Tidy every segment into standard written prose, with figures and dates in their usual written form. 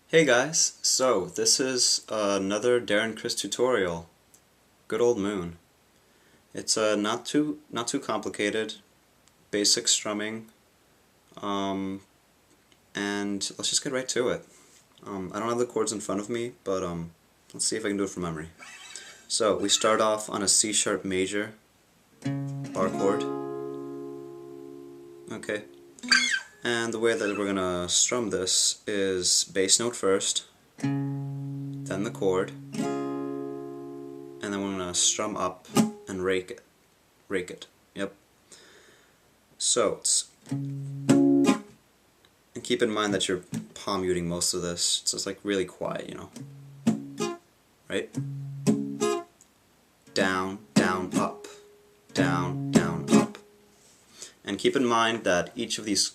Hey guys, so this is another Darren Criss tutorial. Good old Moon. It's not too complicated, basic strumming, um, and let's just get right to it. I don't have the chords in front of me, but let's see if I can do it from memory. So we start off on a C sharp major bar chord. Okay. And the way that we're gonna strum this is bass note first, then the chord, and then we're gonna strum up and rake it. Yep. So and keep in mind that you're palm muting most of this. So it's like really quiet, you know. Right? Down, down, up, down, down, up. And keep in mind that each of these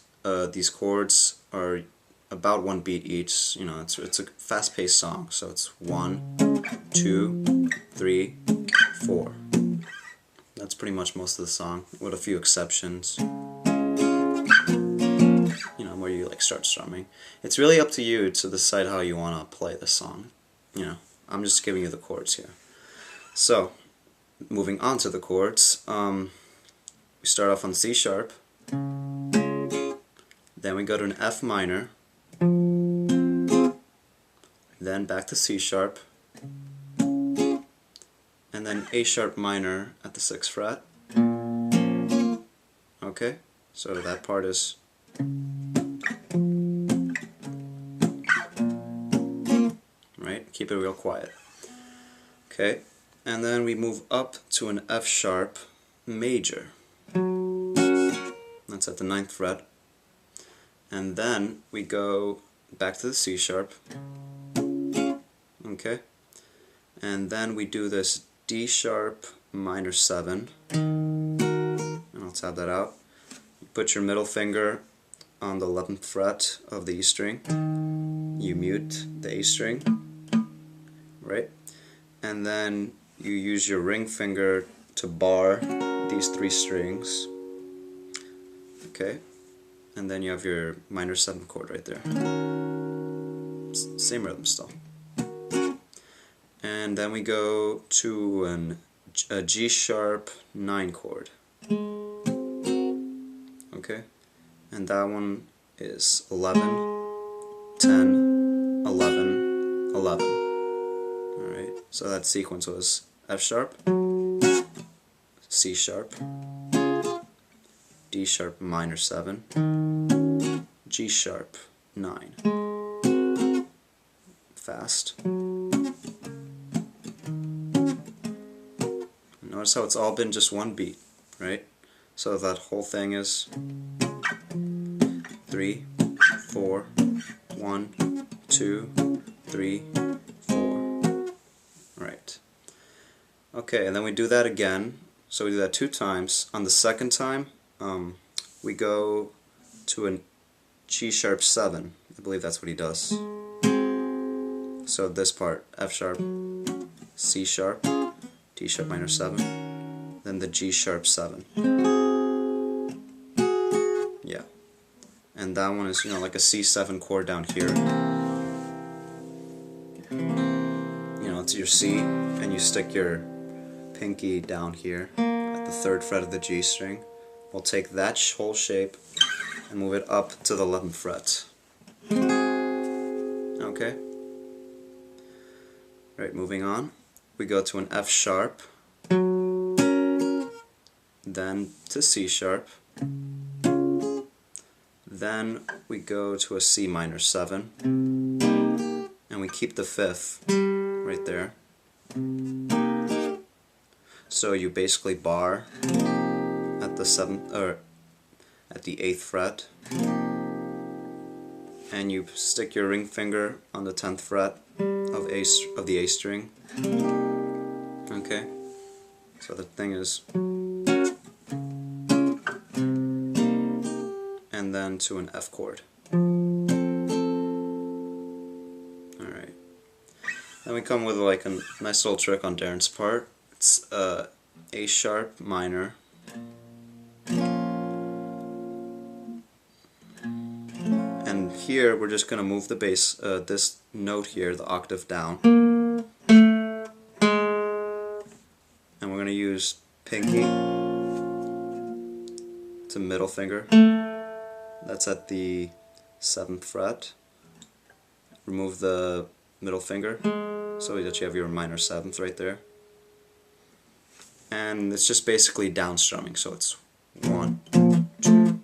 chords are about one beat each. You know, it's a fast-paced song, so it's 1, 2, 3, 4. That's pretty much most of the song, with a few exceptions. You know, where you like start strumming. It's really up to you to decide how you want to play the song. You know, I'm just giving you the chords here. So, moving on to the chords, we start off on C sharp. Then we go to an F minor, then back to C sharp, and then A sharp minor at the 6th fret. Okay, so that part is right, keep it real quiet. Okay, and then we move up to an F sharp major. That's at the 9th fret. And then we go back to the C sharp. Okay, and then we do this D sharp minor 7. And I'll tab that out. You put your middle finger on the 11th fret of the E string. You mute the A string, right? And then you use your ring finger to bar these 3 strings. Okay, and then you have your minor 7 chord right there. Same rhythm still. And then we go to a G sharp 9 chord. Okay, and that one is 11, 10, 11, 11. Alright, so that sequence was F sharp, C sharp, D sharp minor 7, G sharp 9. Fast. Notice how it's all been just one beat, right? So that whole thing is 3, 4, 1, 2, 3, 4. Right. Okay, and then we do that again. So we do that 2 times. On the second time, we go to a G sharp 7. I believe that's what he does. So this part, F sharp, C sharp, D sharp minor 7, then the G sharp 7. Yeah. And that one is, you know, like a C7 chord down here. You know, it's your C, and you stick your pinky down here at the 3rd fret of the G string. We'll take that whole shape and move it up to the 11th fret. Okay? Right, moving on. We go to an F sharp, then to C sharp, then we go to a C minor 7, and we keep the 5th right there. So you basically bar at the 7th or at the 8th fret, and you stick your ring finger on the 10th fret of the A string. Okay, so the thing is, and then to an F chord. Alright, then we come with like a nice little trick on Darren's part. It's A sharp minor, and here we're just going to move the bass, this note here, the octave down. And we're going to use pinky to middle finger. That's at the 7th fret. Remove the middle finger so that you have your minor 7th right there. And it's just basically down strumming, so it's 1, 2,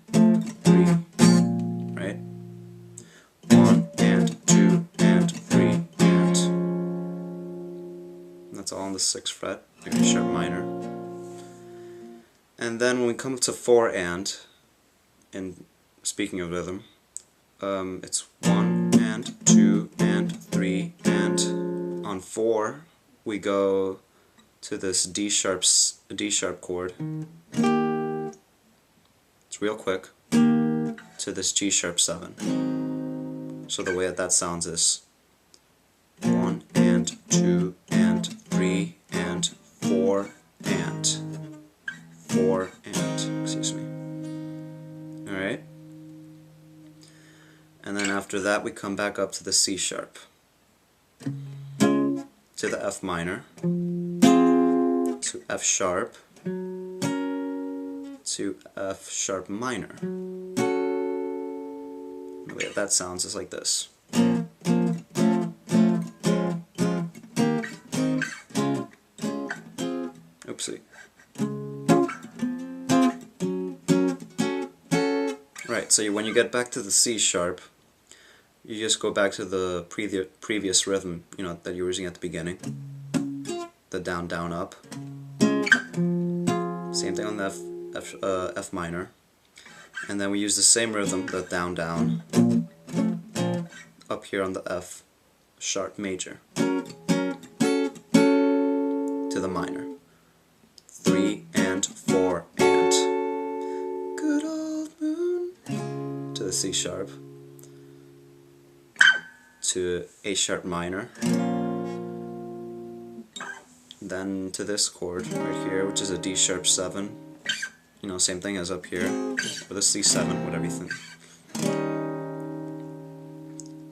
3, right? 1 and 2 and 3 and that's all on the 6th fret, like a sharp minor. And then when we come to 4 and speaking of rhythm, it's 1 and 2 and 3 and on 4 we go to this D sharp chord. It's real quick to this G sharp 7. So the way that sounds is 1 and 2 and 3 and 4 and 4 and, excuse me. Alright? And then after that we come back up to the C sharp, to the F minor, to F sharp, to F sharp minor. The way that sounds is like this. Oopsie. Right, so when you get back to the C sharp, you just go back to the previous rhythm, you know, that you were using at the beginning. The down, down, up. Same thing on the F minor. And then we use the same rhythm, the down, down, up here on the F sharp major, to the minor. 3 and 4 and good old moon, to the C sharp, to A sharp minor, then to this chord right here, which is a D sharp 7, you know, same thing as up here, or the C7, whatever you think.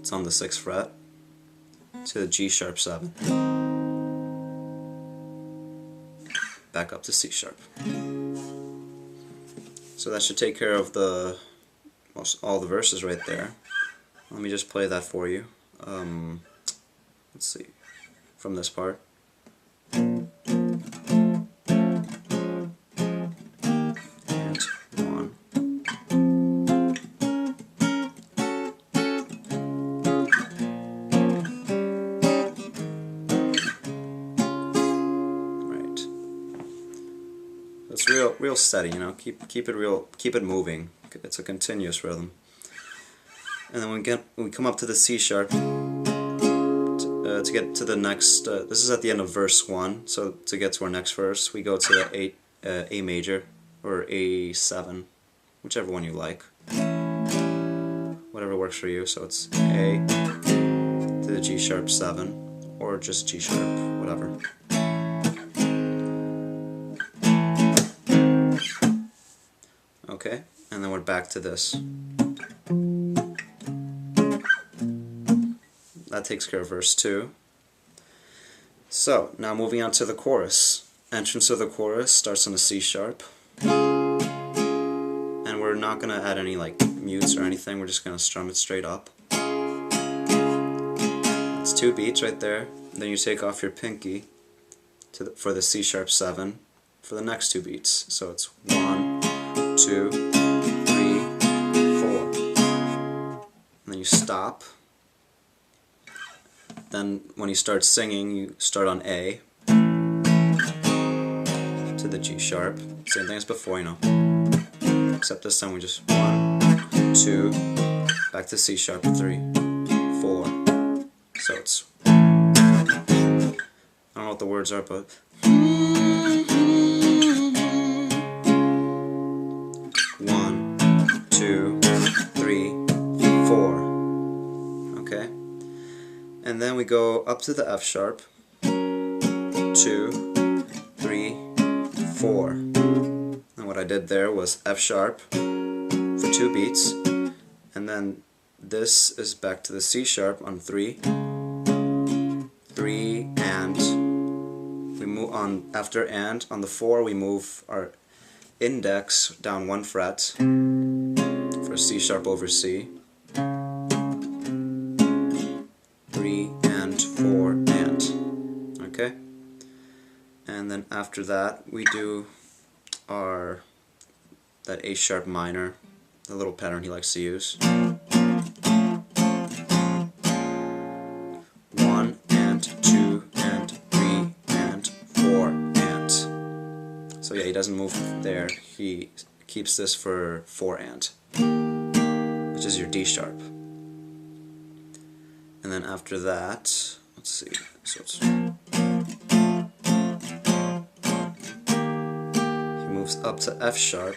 It's on the 6th fret, to the G sharp 7, back up to C sharp. So that should take care of all the verses right there. Let me just play that for you. Let's see, from this part. And 1. Right. It's real steady, you know. Keep it moving. It's a continuous rhythm. And then we come up to the C sharp to get to the next. This is at the end of verse 1. So to get to our next verse, we go to the A major or A7, whichever one you like, whatever works for you. So it's A to the G sharp 7, or just G sharp, whatever. Okay, and then we're back to this. That takes care of verse 2. So, now moving on to the chorus. Entrance of the chorus starts on the C sharp. And we're not going to add any like mutes or anything, we're just going to strum it straight up. That's 2 beats right there. Then you take off your pinky for the C sharp 7 for the next 2 beats. So it's 1, 2, 3, 4. And then you stop. Then when you start singing, you start on A to the G sharp. Same thing as before, you know. Except this time we just 1, 2, back to C sharp, 3, 4. So it's, I don't know what the words are, but 1, 2, 3, 4. Okay? And then we go up to the F sharp, 2, 3, 4. And what I did there was F sharp for 2 beats, and then this is back to the C sharp on 3, 3, and we move on after and on the 4 we move our index down 1 fret for C sharp over C. 3 and 4 and. Okay? And then after that we do that A sharp minor, the little pattern he likes to use. 1 and 2 and 3 and 4 and. So yeah, he doesn't move there, he keeps this for 4 and, which is your D sharp. And then after that, let's see, so it's, he moves up to F sharp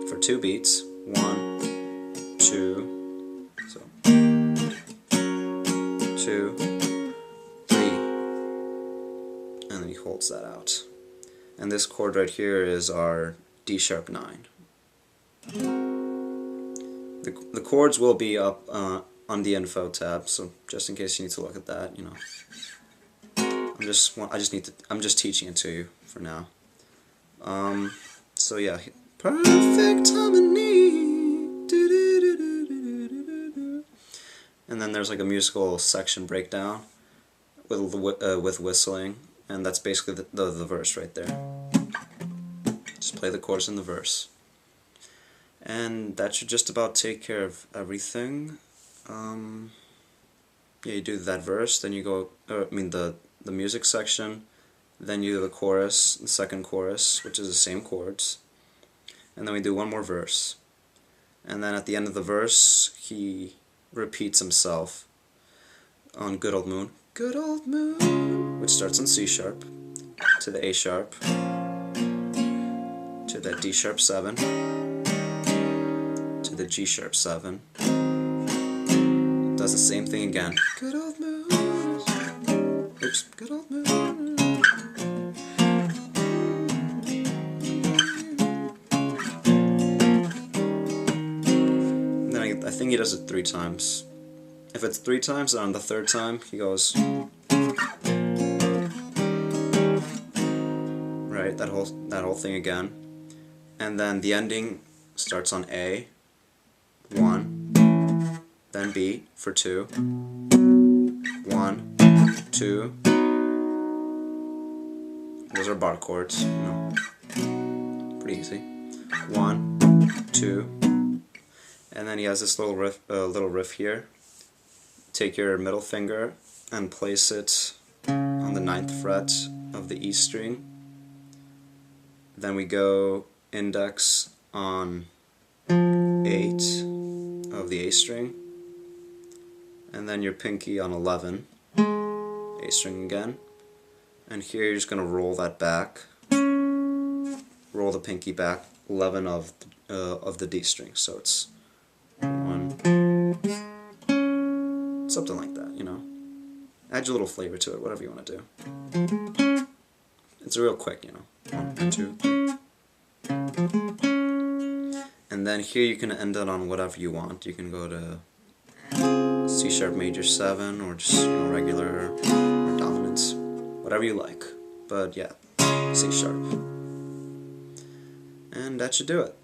for 2 beats, 1, 2, so 2, 3, and then he holds that out. And this chord right here is our D sharp 9. The chords will be up on the info tab, so just in case you need to look at that, you know. I'm just teaching it to you for now. So yeah, perfect harmony. And then there's like a musical section breakdown with whistling, and that's basically the verse right there. Just play the chorus in the verse. And that should just about take care of everything. Yeah, you do that verse, then you go, the music section, then you do the chorus, the second chorus, which is the same chords, and then we do one more verse. And then at the end of the verse, he repeats himself on Good Old Moon, Good Old Moon, which starts on C sharp, to the A sharp, to the D sharp 7, the G sharp 7, does the same thing again. Good old moon. Oops, good old moon. And then I think he does it 3 times. If it's 3 times, then on the 3rd time he goes right, that whole thing again, and then the ending starts on A. 1, then B for 2, 1, 2, those are bar chords, you know, pretty easy, 1, 2, and then he has this little riff here. Take your middle finger and place it on the 9th fret of the E string, then we go index on 8 of the A string, and then your pinky on 11, A string again, and here you're just going to roll that back, roll the pinky back 11 of the D string, so it's 1, something like that, you know. Add your little flavor to it, whatever you want to do. It's real quick, you know. 1, 2, 3. And then here you can end it on whatever you want. You can go to C sharp major 7, or just, you know, regular or dominance, whatever you like. But yeah, C sharp. And that should do it.